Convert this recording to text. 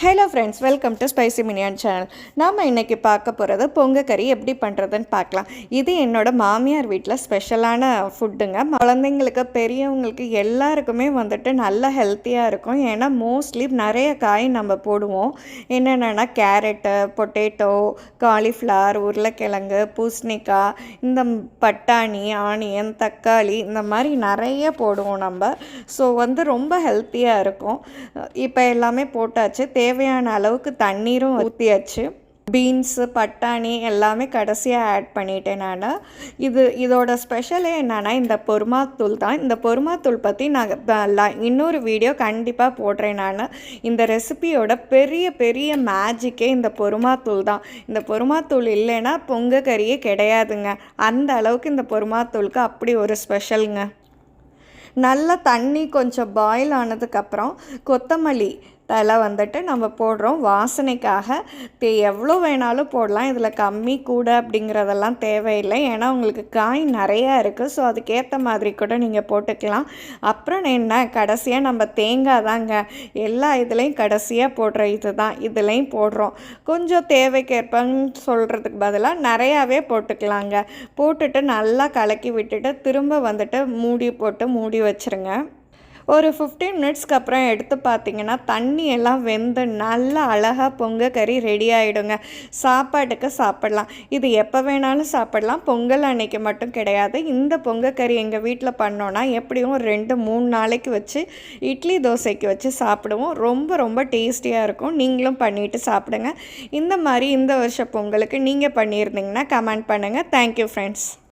Hello friends, welcome to spicy minion channel. நாம் இன்றைக்கி பார்க்க போகிறது பொங்கல் கறி எப்படி பண்ணுறதுன்னு பார்க்கலாம். இது என்னோடய மாமியார் வீட்டில் ஸ்பெஷலான ஃபுட்டுங்க. குழந்தைங்களுக்கு பெரியவங்களுக்கு எல்லாருக்குமே வந்துட்டு நல்ல ஹெல்த்தியாக இருக்கும். ஏன்னா மோஸ்ட்லி நிறைய காய் நம்ம போடுவோம். என்னென்னா கேரட்டு, பொட்டேட்டோ, காலிஃப்ளவர், உருளைக்கிழங்கு, பூசணிக்காய், இந்த பட்டாணி, ஆனியன், தக்காளி, இந்த மாதிரி நிறைய போடுவோம் நம்ம. ஸோ ரொம்ப ஹெல்த்தியாக இருக்கும். இப்போ எல்லாமே போட்டாச்சு. தேவையான அளவுக்கு தண்ணீரும் ஊற்றியாச்சு. பீன்ஸு, பட்டாணி எல்லாமே கடைசியாக ஆட் பண்ணிட்டேன் நான். இதோட ஸ்பெஷலே என்னென்னா இந்த பொருமாத்தூள் தான். இந்த பொருமாத்தூள் பற்றி நான் இன்னொரு வீடியோ கண்டிப்பாக போடுறேன் நான். இந்த ரெசிபியோட பெரிய மேஜிக்கே இந்த பொருமாத்தூள் தான். இந்த பொருமாத்தூள் இல்லைன்னா பொங்கல் கறியே கிடையாதுங்க. அந்த அளவுக்கு இந்த பொருமாத்தூளுக்கு அப்படி ஒரு ஸ்பெஷலுங்க. நல்லா தண்ணி கொஞ்சம் பாயில் ஆனதுக்கப்புறம் கொத்தமல்லி தலை வந்துட்டு நம்ம போடுறோம் வாசனைக்காக. எவ்வளோ வேணாலும் போடலாம். இதில் கம்மி கூட அப்படிங்கிறதெல்லாம் தேவையில்லை. ஏன்னா உங்களுக்கு காய் நிறையா இருக்குது. ஸோ அதுக்கேற்ற மாதிரி கூட நீங்கள் போட்டுக்கலாம். அப்புறம் என்ன, கடைசியாக நம்ம தேங்காய் தாங்க எல்லா இதுலேயும் கடைசியாக போடுற இது தான். இதுலேயும் போடுறோம். கொஞ்சம் தேவைக்கேற்பன்னு சொல்கிறதுக்கு பதிலாக நிறையாவே போட்டுக்கலாங்க. போட்டுட்டு நல்லா கலக்கி விட்டுட்டு திரும்ப வந்துட்டு மூடி வச்சுருங்க. ஒரு 15 மினிட்ஸ்க்கு அப்புறம் எடுத்து பார்த்திங்கன்னா தண்ணி எல்லாம் வெந்து நல்லா அழகாக பொங்கல் கறி ரெடி ஆகிடுங்க. சாப்பாட்டுக்கு சாப்பிட்லாம். இது எப்போ வேணாலும் சாப்பிட்லாம். பொங்கல் அன்னைக்கு மட்டும் கிடையாது. இந்த பொங்கல் கறி எங்கள் வீட்டில் பண்ணோன்னா எப்படியும் 2-3 நாளைக்கு வச்சு இட்லி தோசைக்கு வச்சு சாப்பிடுவோம். ரொம்ப டேஸ்டியாக இருக்கும். நீங்களும் பண்ணிவிட்டு சாப்பிடுங்க. இந்த மாதிரி இந்த வருஷம் பொங்கலுக்கு நீங்கள் பண்ணியிருந்தீங்கன்னா கமெண்ட் பண்ணுங்கள். Thank you friends.